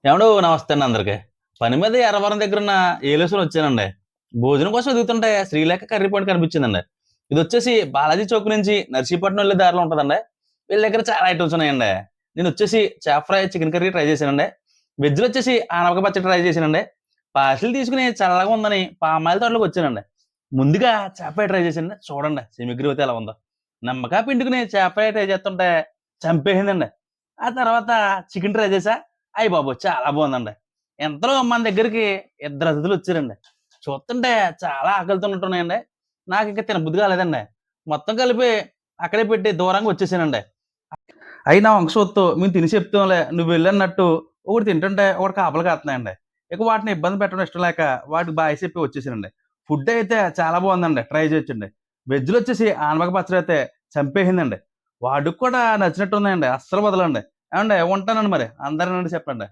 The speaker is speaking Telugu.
ఏమండో నమస్తే అండి అందరికి. పని మీద ఎర్రవరం దగ్గరున్న ఏలేశ్వరం వచ్చానండి. భోజనం కోసం ఎదుగుతుంటే శ్రీలేఖ కర్రీ పాయింట్ కనిపించిందండి. ఇదొచ్చేసి బాలాజీ చౌక్ నుంచి నర్సీపట్నం వెళ్ళే దారిలో ఉంటదండి. వీళ్ళ దగ్గర చాలా ఐటెమ్స్ ఉన్నాయండి. నేనొచ్చేసి చేప ఫ్రై, చికెన్ కర్రీ ట్రై చేశానండి. వెజ్‌లో వచ్చేసి ఆనపకాయ పచ్చడి ట్రై చేశానండి. పార్సిల్ తీసుకొని చల్లగా ఉందని పామాయిల్ తోటలోకొచ్చానండి. ముందుగా చేప ఫ్రై ట్రై చేశానండి. చూడండి సెమిగ్రీ ఎలా ఉందో. నిమ్మకాయ పిండుకొని చేప ఫ్రై ట్రై చేస్తుంటే చంపేసిందండి. ఆ తర్వాత చికెన్ ట్రై చేశా. అయ్య బాబోయ్! చాలా బావుందండి. ఇంతలో మన దగ్గరికి ఇద్దరు అతిథులొచ్చారండి. చూత్తుంటే చాలా ఆకలితోనుంటున్నాయండి. నాకింక తినబుద్ధి కాలేదండి. మొత్తం కలిపి అక్కడే పెట్టి దూరంగా వచ్చేసానండి. అయి నా వంక చూత్తూ మేము తిని చెప్తాంలే నువ్వెళ్ళన్నట్టు ఒకటి తింటుంటే ఒకటి కాపలా కాత్తన్నాయండి. ఇక వాటిని ఇబ్బంది పెట్టడం ఇష్టం లేక వాటికి బాయ్ చెప్పి వచ్చేసానండి. ఫుడ్ అయితే చాలా బావుందండి. ట్రై చేయొచ్చండి. వెజ్‌లో వచ్చేసి ఆనపకాయ పచ్చడైతే చంపేసిందండి. వాడికి కూడా నచ్చినట్టున్నాయండి. అస్సలు వదలండి. ఏవండీ ఉంటానండి మరి. అందరేనండి చెప్పండి.